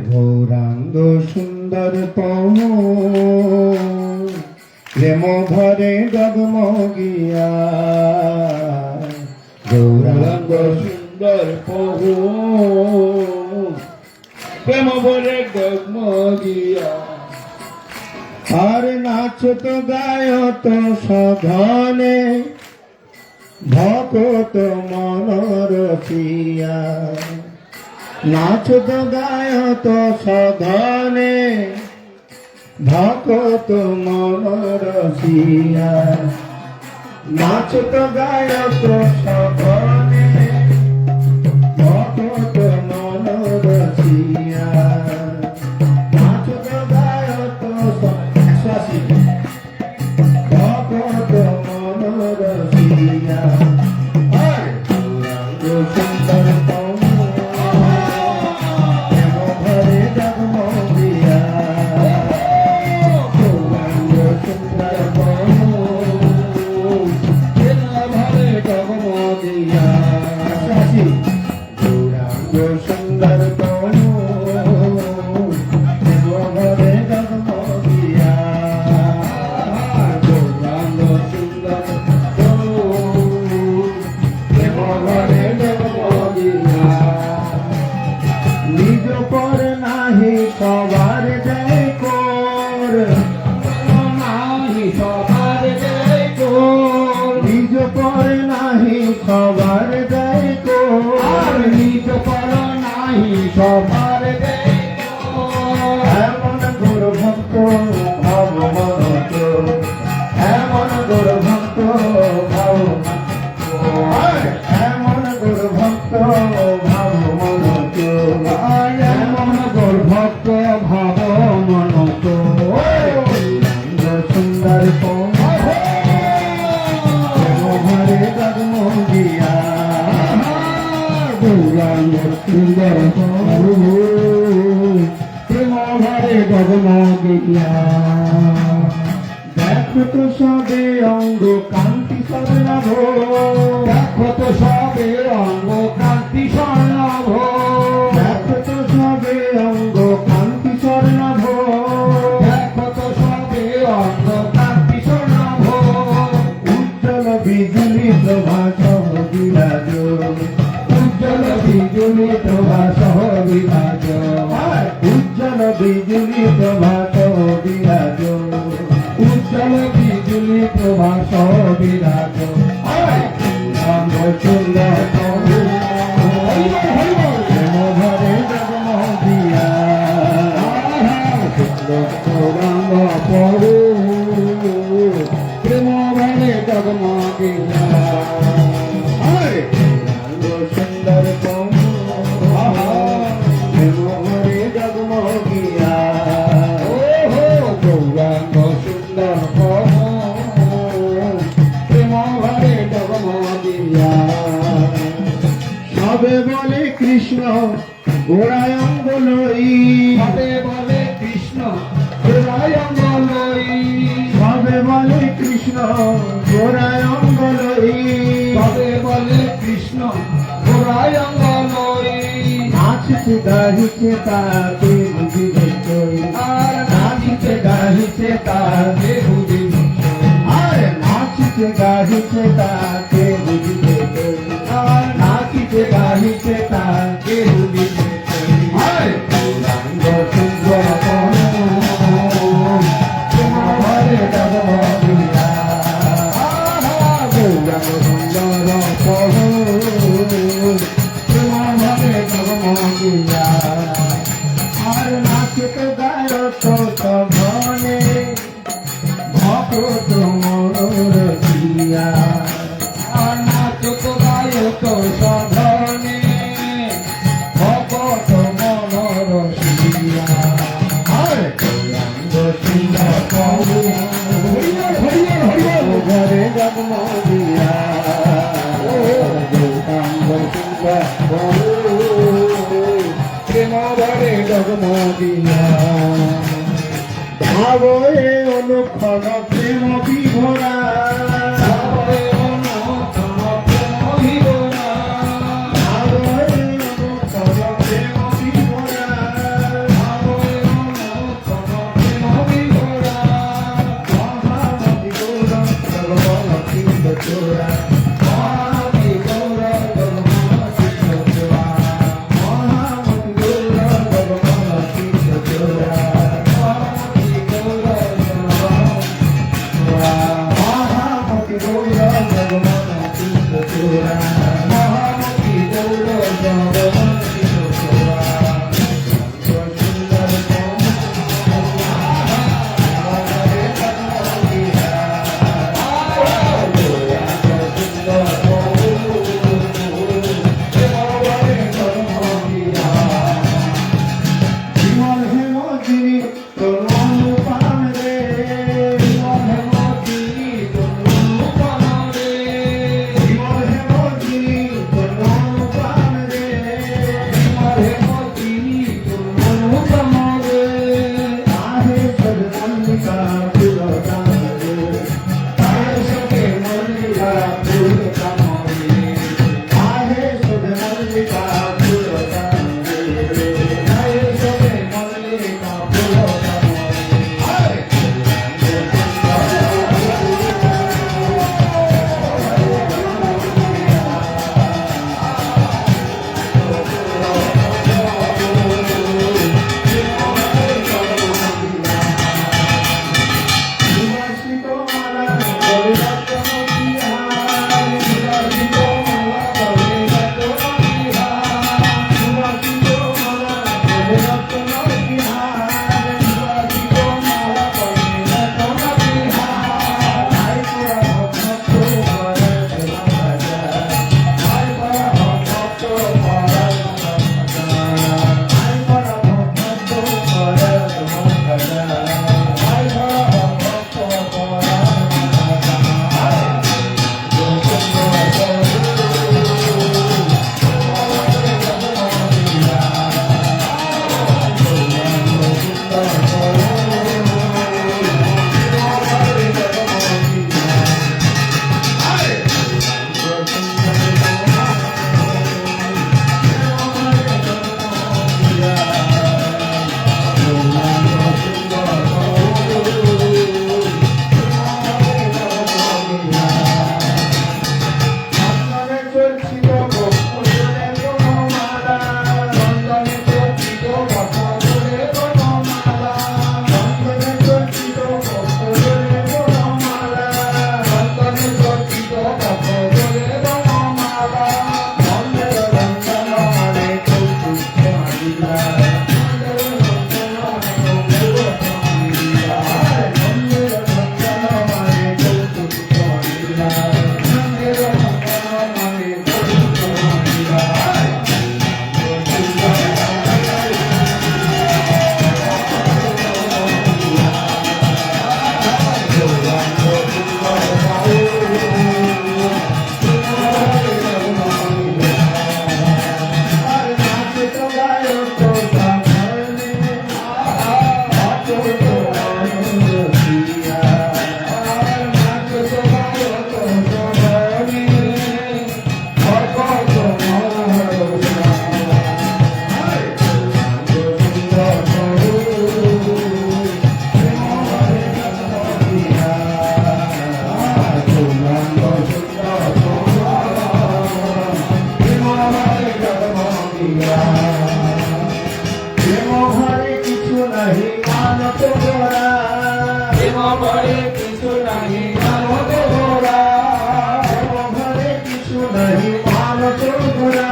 গৌরাঙ্গ সুন্দর তম প্রেম ভরে ডগমগিয়া গৌরাঙ্গ সুন্দর প্রভু প্রেম ভরে ডগমগিয়া আর নাচ তো গায় তো সঘনে ভকত মন রসিয়া নাচ তো গায় তো সঘনে ভকত মন রসিয়া নাচ তো গায় তো সঘনে ভকত মন রসিয়া নাচ তো গায় তো ভকত মন রসিয়া সুন্দর সুন্দর ভরে ডগমগিয়া গৌরাঙ্গ সুন্দর ভরে ডগমগিয়া নিজ পর নাহি সবার জয় কর নাহি সবার জয় কর নিজ পর নাহি সবার জয় কর নিজ পর নাহি সবার জয় কর এমন গুর ভক্ত ভাব মনত এমন গুর ভক্ত ভাব এমন গুর ভক্ত ভাব মনত এমন গুর ভক্ত ভাব মনত সুন্দর ভরে ডগমগিয়া গৌরাঙ্গ সুন্দর প্রেম ভরে ডগমগিয়া দেখো তো সবে অঙ্গ কান্তি স্বর্ণাভ দেখো তো সবে অঙ্গ কান্তি স্বর্ণাভ দেখো তো সবে অঙ্গ কান্তি স্বর্ণাভ দেখো তো সবে অঙ্গ কান্তি স্বর্ণাভ উজ্জ্বল বিজুলি প্রভা সহ বিরাজ উজ্জ্বল বিজুলি প্রভা সহ বিরাজ উজ্জ্বল বিজুলি প্রভা সহ বিরাজ উজ্জ্বল বিজুলি প্রভা সহ বিরাজ সুন্দর ভরে ডগমগিয়া গৌরাঙ্গ প্রভু প্রেম ভরে ডগমগিয়া সুন্দর প্রেম ভরে ডগমগিয়া গৌরাঙ্গ সুন্দর প্রেম ভরে ডগমগিয়া সবে বলে কৃষ্ণ গোড়ায় অঙ্গ লই সবে বলে কৃষ্ণ গোড়ায় অঙ্গ লই সবে বলে কৃষ্ণ গোড়ায় অঙ্গ লই সবে বলে কৃষ্ণ গোড়ায় অঙ্গ লই নাচিতে গাহিতে তাকে বুঝিবে কই আর নাচিতে গাহিতে তাকে বুঝিবে আর নাচিতে গাহিতে তাকে বুঝিবে কই আর নাচিতে গাহিতে তাকে বুঝিবে কই আর গৌরাঙ্গ সুন্দর ভরে ডগমগিয়া গৌরাঙ্গ সুন্দর ভরে ডগমগিয়া আর নাচিতে গায় তো সঘনে ভকত মন রসিয়া আর নাচিতে গায় তো সঘনে ভকত মন রসিয়া আর গৌরাঙ্গ সুন্দর ভরে ডগমগিয়া গৌরাঙ্গ সুন্দর প্রেম ভরে ডগমগিয়া ভাবে অনুক্ষণ প্রেম বিভোরা ভাবে অনুক্ষণ প্রেম বিভোরা ভাবে অনুক্ষণ প্রেম বিভোরা নাহি মানত গোরা প্রেম ভরে কিছু নাহি মানত গোরা প্রেম ভরে কিছু নাহি মানত গোরা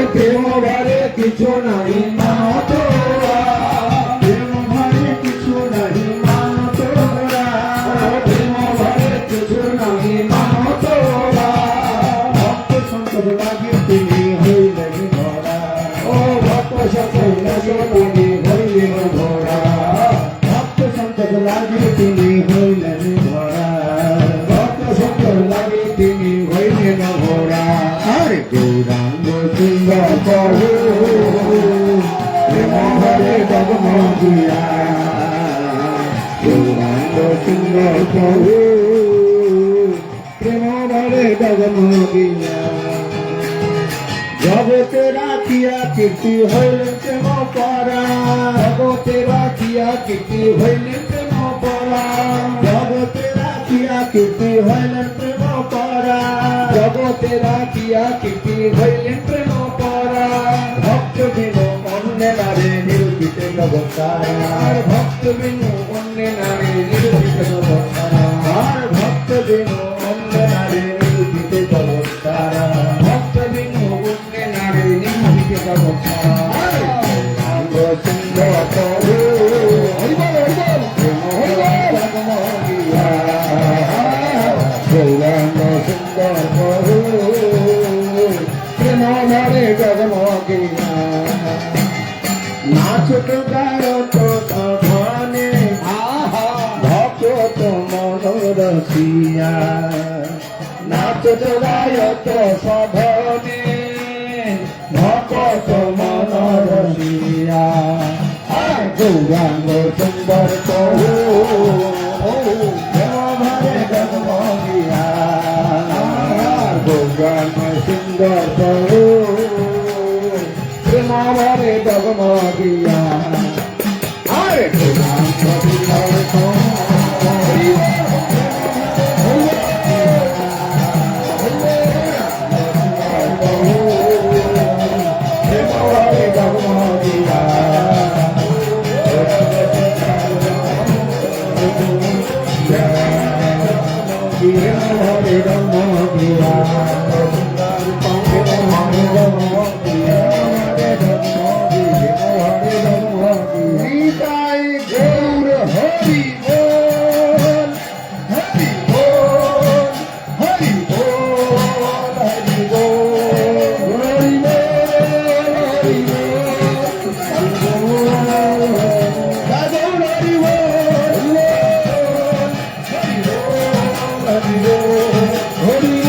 প্রেম ভরে কিছু নাহি মানত গোরা প্রেম ভরে কিছু নাহি মানত গোরা প্রেম ভরে কিছু নাহি মানত গোরা ভক্ত সন্তত লাগি তিনি হইলেন ধরা ও ভক্ত সকল তিনি হইলেন ধরা ভক্ত সন্তত লাগি তিনি হইলেন ধরা ভক্ত সন্তত লাগি তিনি হইলেন ধরা আরে গৌরাঙ্গ সুন্দর প্রভু প্রেম ভরে জগমগিয়া গৌরাঙ্গ সুন্দর প্রভু প্রেম ভরে জগমগিয়া জগতে রাখিয়া কীর্তি হইলেন প্রেম পরা জগতে রাখিয়া কীর্তি হইলেন প্রেম পরা জগতে রাখিয়া কীর্তি হইলেন প্রেম পরা জগতে রাখিয়া কীর্তি হইলেন প্রেম পরা ভক্ত বিনু অন্যে নারে নিরূপিত জগৎতারা আর ভক্ত বিনু অন্য নারী নিরূপিত জগৎতারা আর ভক্ত বিনু অন্য নারে নিরূপিত জগৎতারা ভক্ত বিনু অন্য নারী নিরূপিত জগৎতারা গৌরাঙ্গ সুন্দর প্রভু প্রেম ভরে জগমগিয়া গৌরাঙ্গ সুন্দর প্রভু প্রেম ভরে জগমগিয়া নাচত গায়ত ধনে ভক্ত মনোরসিয়া নাচত গায়ত সধনে ভক্ত মনোরসিয়া গৌরাঙ্গ সুন্দর প্রভু প্রেম ভরে জগমগিয়া গৌরাঙ্গ সুন্দর প্রভু প্রেম ভরে জগমগিয়া আরে গৌরাঙ্গ সুন্দর প্রেম ভরে জগমগিয়া নিতাই গৌর হরি বল হরি বল হরি বল হরি বল হরি বল হরি বল হরি বল হরি